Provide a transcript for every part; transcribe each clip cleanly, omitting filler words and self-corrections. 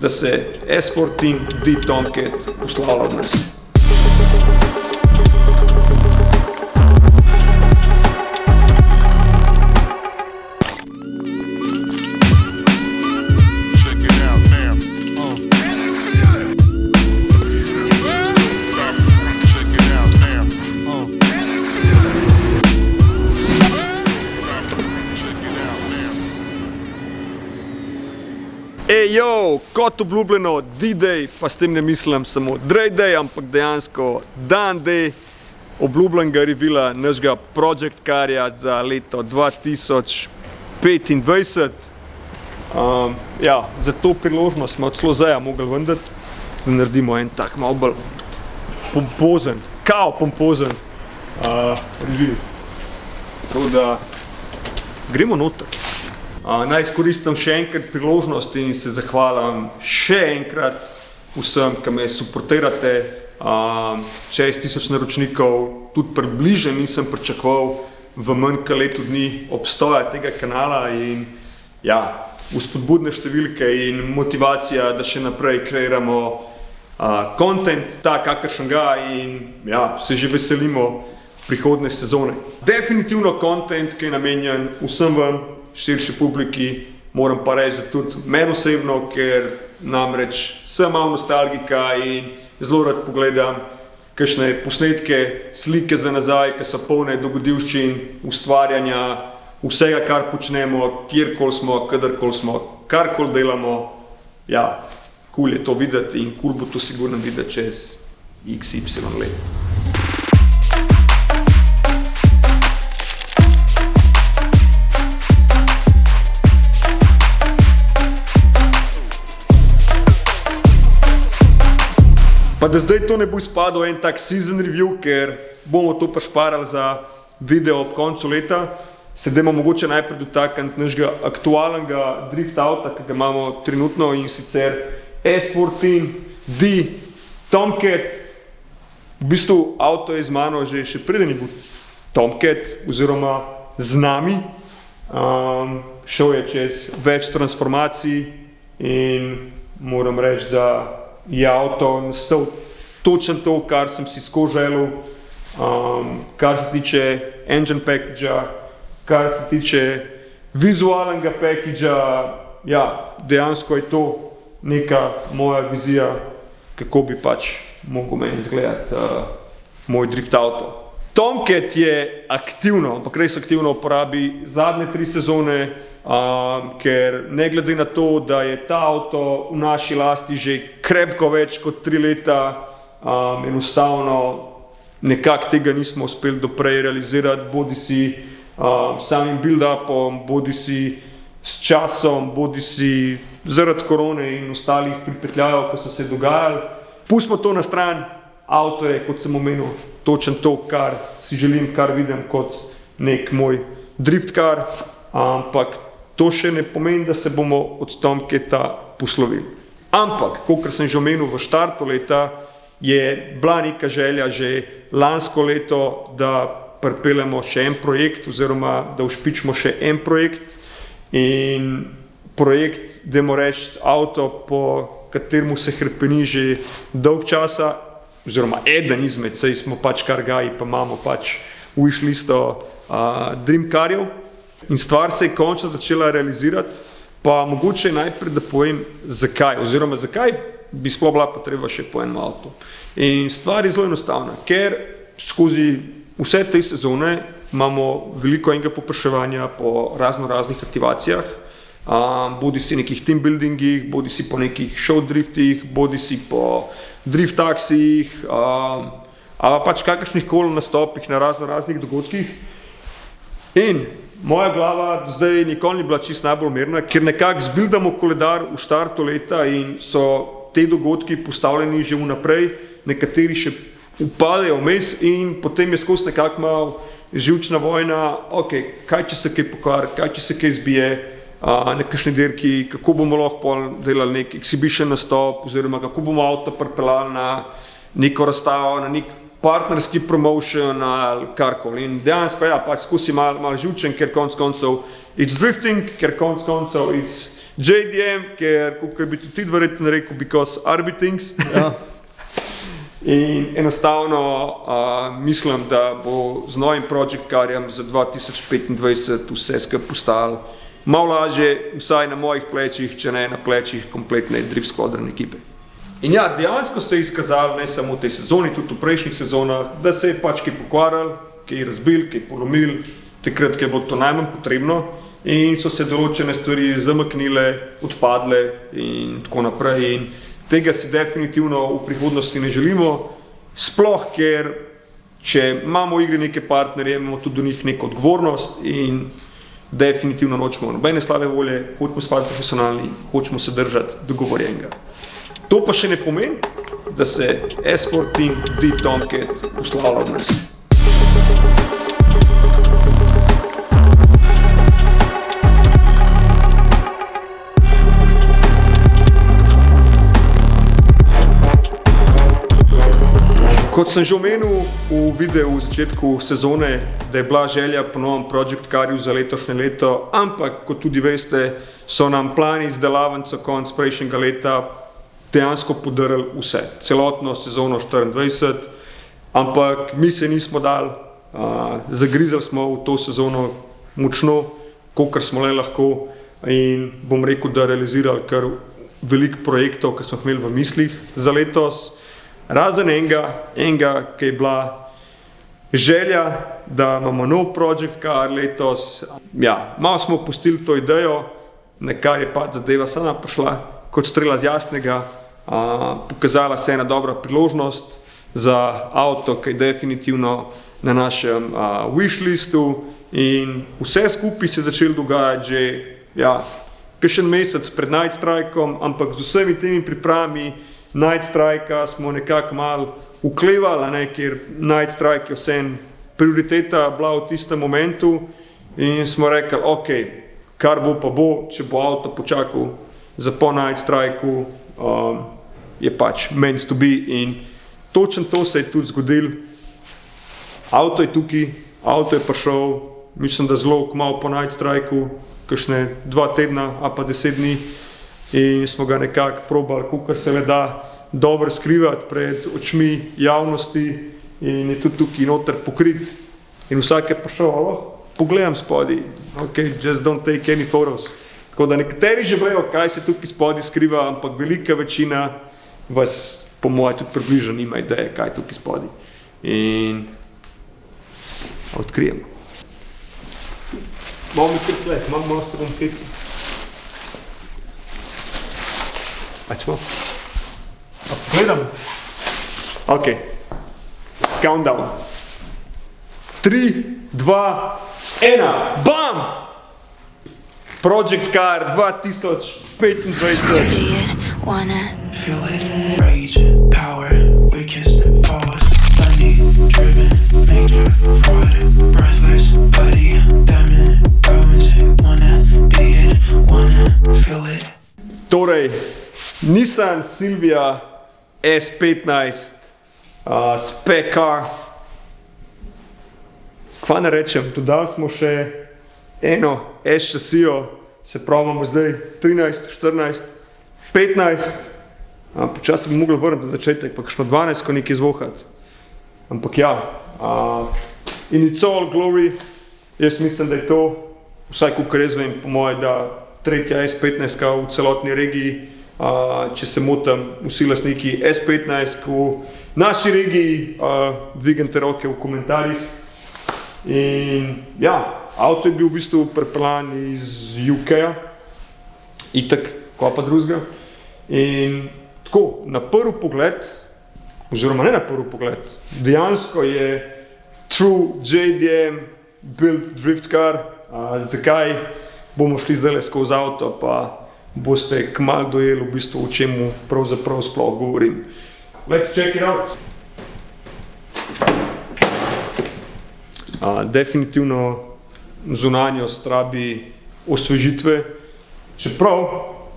da se S14 D Tomcat poslavlja od nas. Ejo, kot obljubljeno, D-Day, pa s tem ne mislim samo Dre Day, ampak dejansko dan D obljubljenega revila našega Project Carja za leto 2025. Za to priložnost smo od Slozeja mogli vendati, da naredimo en tak malo bolj pompozen revil. Tako da gremo noter. Naj izkoristim še enkrat priložnost in se zahvalim še enkrat vsem, ki me suportirate. 6000 naročnikov, tudi približno nisem pričakoval v manj kot letu dni obstoja tega kanala in vzpodbudne številke in motivacija, da še naprej kreiramo content, kakršen ga in se že veselimo prihodne sezone. Definitivno content, ki je namenjen vsem vam, širši publiki, moram pa reči, da tudi meni osebno, ker namreč sem malo nostalgika in zelo rad pogledam kakšne posnetke, slike za nazaj, ki so polne dogodivščin, ustvarjanja, vsega, kar počnemo, kjerkoli smo, kadarkoli smo, karkoli delamo. Cool je to videti in cool bo to sigurno videti čez XY let. Pa da zdaj to ne bo izpadel en tak season review, ker bomo to prišparali za video ob koncu leta, se dajmo mogoče najprej dotakniti našega aktualnega drift auta, ki ga imamo trenutno, in sicer S14 D Tomcat. V bistvu avto je z mano že še preden je bil Tomcat oziroma z nami. Šel je čez več transformacij in moram reči, da je avto nastal točno to, kar sem si skozi želel, kar se tiče engine packagea, kar se tiče vizualnega packagea. Dejansko je to neka moja vizija, kako bi mogel meni izgledati moj drift auto. Tomcat je aktivno, ampak res aktivno uporabi zadnje 3 sezone, ker ne glede na to, da je ta avto v naši lasti že krepko več kot 3 leta, enostavno nekako tega nismo uspeli doprej realizirati, bodisi samim build-upom, bodisi s časom, bodisi zaradi korone in ostalih pripetljajev, ki so se dogajali. Pustimo to na stran, avto je, kot sem omenil, točno to, kar si želim, kar vidim kot nek moj drift car, ampak to še ne pomeni, da se bomo od Tomcata poslovili. Ampak, kakor sem že omenil v štartu leta, je bila neka želja že lansko leto, da pripeljemo še en projekt oziroma da ušpičimo še en projekt. In projekt, dajmo reči, avto, po kateremu se hrepeni že dolg časa, oziroma eden izmed, saj smo kar gaji, pa imamo wish listo dream carjev. In stvar se je končno začela realizirati, pa mogoče najprej, da povem zakaj, oziroma zakaj bi sploh bila potreba še po enem avtu. In stvar je zelo enostavna, ker skozi vse te sezone imamo veliko enega popraševanja po raznih aktivacijah, bodisi nekih team buildingih, bodisi po nekih show driftih, bodisi po drift taksijih, ali kakršnih koli nastopih na raznih dogodkih. In moja glava do zdaj nikoli ni bila čisto najbolj mirna, ker nekako zbildamo koledar v štartu leta in so te dogodki postavljeni že vnaprej, nekateri še upadejo vmes in potem je skozi nekako malo živčna vojna, kaj če se kaj pokvari, kaj če se kaj zbije na kakšni dirki, kako bomo lahko delali nek exhibition nastop oziroma kako bomo avto pripeljali na neko razstavo, na nek partnerski promotion ali karkoli. In dejansko skozi malo živčen, ker konc koncev it's drifting, ker konc koncev it's JDM, ker, kot bi tudi verjetno rekel, because Arbitings. Ja. In enostavno mislim, da bo z novim Project Carjem za 2025 vse skupaj postalo malo lažje, vsaj na mojih plečih, če ne na plečih kompletne Drift Squadron ekipe. In ja, dejansko se je izkazalo, ne samo v tej sezoni, tudi v prejšnjih sezonah, da se je pač kaj pokvaril, kaj razbil, kaj polomil, takrat, ko je bilo to najmanj potrebno in so se določene stvari zamaknile, odpadle in tako naprej. In tega si definitivno v prihodnosti ne želimo, sploh ker, če imamo v igri neke partnerje, imamo tudi do njih neko odgovornost in definitivno nočemo nobene slabe volje, hočemo spati profesionalni, hočemo se držati dogovorjenega. To pa še ne pomeni, da se S14 Deep Tomcat uslavlja od nas. Kot sem že omenil v videu v začetku sezone, da je bila želja po novem Project Carju za letošnje leto, ampak kot tudi veste, so nam plani izdelavnico konc prejšnjega leta dejansko podrli vse, celotno sezono 24, ampak mi se nismo dali, zagrizali smo v to sezono močno, kolikor smo le lahko in bom rekel, da realizirali kar veliko projektov, ki smo imeli v mislih za letos. Razen enega, ki je bila želja, da imamo nov Project Car letos. Ja, malo smo pustili to idejo, nekaj je pa zadeva sama prišla kot strela z jasnega, pokazala se ena dobra priložnost za avto, ki je definitivno na našem wishlistu in vse skupaj se je začelo dogajati že, ja, kakšen mesec pred Night Strikeom, ampak z vsemi temi pripravami Night Strike smo nekako malo uklevali, ker Night Strike je vsem prioriteta bila v tistem momentu in smo rekli, ok, kar bo pa bo, če bo avto počakal za po Night Strikeu, je pač meant to be in točno to se je tudi zgodilo. Avto je tukaj, avto je prišel, mislim, da zelo kmalu po Night Strikeu, kakšne 2 tedna ali pa 10 dni. In smo ga nekako probali, kolikor se le da, dobro skrivati pred očmi javnosti in je tudi tukaj noter pokrit. In vsak je prišel, pogledam spodaj, ok, just don't take any photos. Tako da nekateri že vejo, kaj se tukaj spodaj skriva, ampak velika večina vas, po moje, tudi približno nima ideje, kaj je tukaj spodaj. In odkrijemo. Malo mi kar sled, malo se bom klical. Smo. Gledam. Ok. Countdown. 3, 2, 1. Bam! Project Car 2025. Feel it, rage, power, weakest forward, money driven, major fraud, breathless, body, diamond, bones, wanna be it, wanna feel it. Torej, Nissan Silvia S15 Spec Car. Kva ne rečem, dodali smo še eno S šasijo, se pravi imamo zdaj 13, 14, 15, počasi bi mogli vrniti do začetek, pa kakšno 12, ko nekaj izvohati. Ampak ja, in it's all glory, jaz mislim, da je to, vsaj kakor jaz vem, po moje, da tretja S15 v celotni regiji, če se motim, vsi lastniki S15 v naši regiji, dvignite roke v komentarjih. In ja, avto je bil v bistvu prepeljan iz UK-ja, itak, ko pa drugega. In tako, na prvi pogled, oziroma ne na prvi pogled, dejansko je true JDM built drift car. Zakaj bomo šli zdaj skozi avto, pa boste kmalu dojeli v bistvu, o čemu pravzaprav sploh govorim. Let's check it out. Definitivno zunanjost rabi osvežitve, čeprav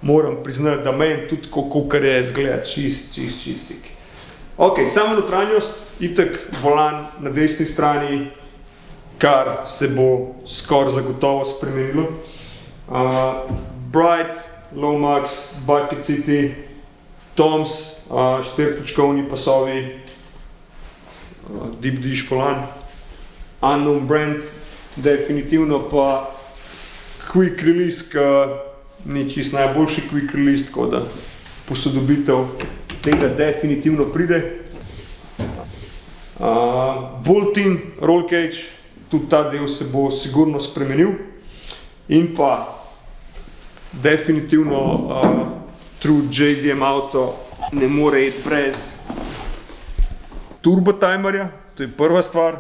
moram priznati, da meni tudi kakor je izgleda čist sik. Ok, samo notranjost, itak volan na desni strani, kar se bo skoraj zagotovo spremenilo. Bright Lomax, Bike City, Toms, 4-točkovni pasovi, Deep Dish Polan, Unknown Brand, definitivno pa quick release, ki ni čist najboljši quick release, tako da posodobitev tega definitivno pride. Bolt-in roll cage, tudi ta del se bo sigurno spremenil. In pa definitivno True JDM avto ne more iti brez turbo timerja, to je prva stvar.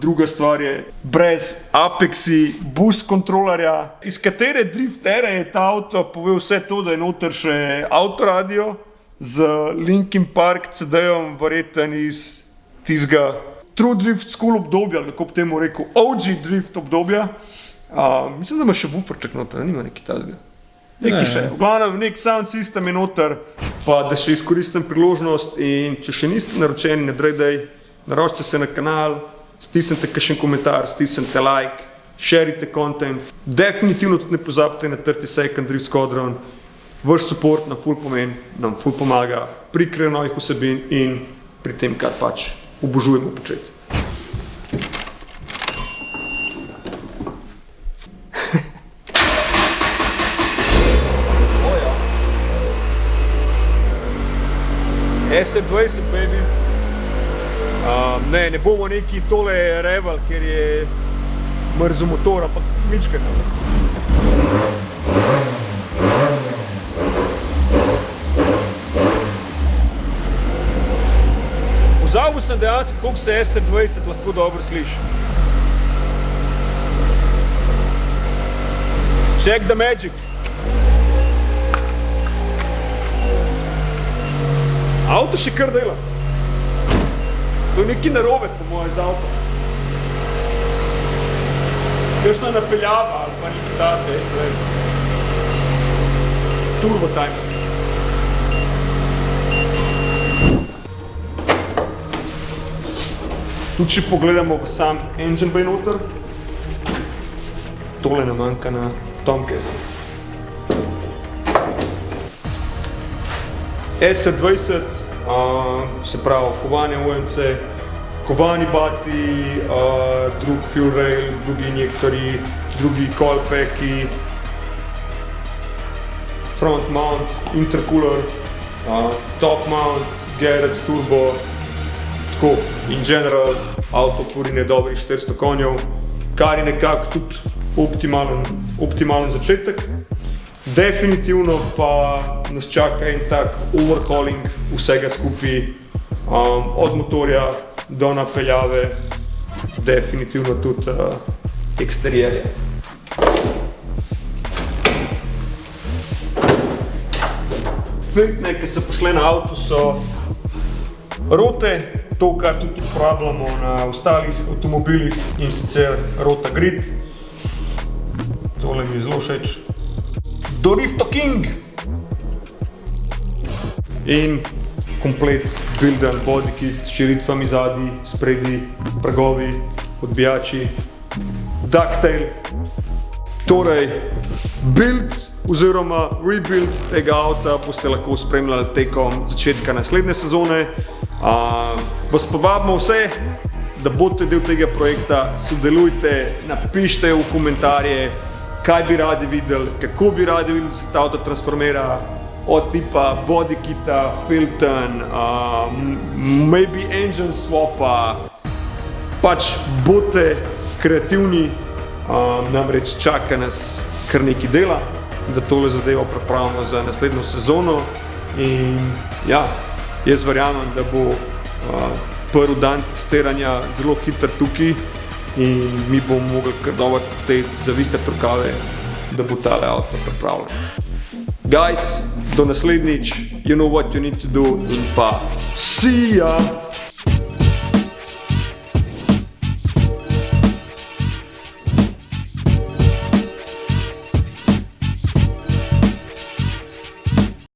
Druga stvar je brez Apexi boost kontrolerja, iz katere driftere je ta avto povedal vse to, da je noter še avtoradio z Linkin Park CD-jem, verjetno iz tistega True Drift School obdobja, kako bi temu rekel, OG Drift obdobja. Mislim, da ima še buferček noter, nima neki tazga. Neki še, v glavnem nek sound system je noter, pa da še izkoristim priložnost in če še niste naročeni na Drejdej, naročite se na kanal, stisnite kakšen komentar, stisnite like, šerite content. Definitivno tudi ne pozabite na 30 Second Drift Squadron. Vaš support nam ful pomeni, nam ful pomaga pri kreiranju novih vsebin in pri tem, kar pač obožujemo početi. S20, baby. Ne bomo neki tole reval, ker je mrzel motor, ampak ničkaj. Pozabil sem dejansko, koliko se S20 lahko dobro sliši. Check the magic. Avto še kar dela. To je nekaj narobe, po moje, z avtom. Kakšna napeljava ali pa nekaj tazga, jaz ne vem. Turbo timer. Tudi če pogledamo v sam engine bay noter, tole nam manjka na Tomcatu. S20, se pravi kovanje OMC, kovani bati, drug fuel rail, drugi injektori, drugi coil packi, front mount, intercooler, top mount, Garrett turbo, tako in general avto porine dobrih 400 konjev, kar je nekako tudi optimalen začetek. Definitivno pa nas čaka en tak overhauling vsega skupaj, od motorja do napeljave, definitivno tudi eksterierje. Filtre, ki so pošle na avto, so rote, to, kar tudi uporabljamo na ostalih avtomobilih, in sicer Rota Grid. Tole mi je zelo všeč. Dorifto King in komplet builden body kit s širitvami zadnji, spredi, pragovi, odbijači, ducktail. Torej, build oziroma rebuild tega avta boste lahko spremljali tekom začetka naslednje sezone. Vas povabimo vse, da boste del tega projekta, sodelujte, napišite v komentarje, kaj bi radi videli, kako bi radi videli, da se ta avto transformira, od tipa body kita, Filton, maybe engine swapa. Pač bodite kreativni, namreč čaka nas kar nekaj dela, da tole zadevo pripravimo za naslednjo sezono. In ja, jaz verjamem, da bo prvi dan testiranja zelo hiter tukaj in mi bomo mogli kar dobro zavihati rokave, da bo tale avto pripravljen. Guys, do naslednjič, you know what you need to do in pa see ya!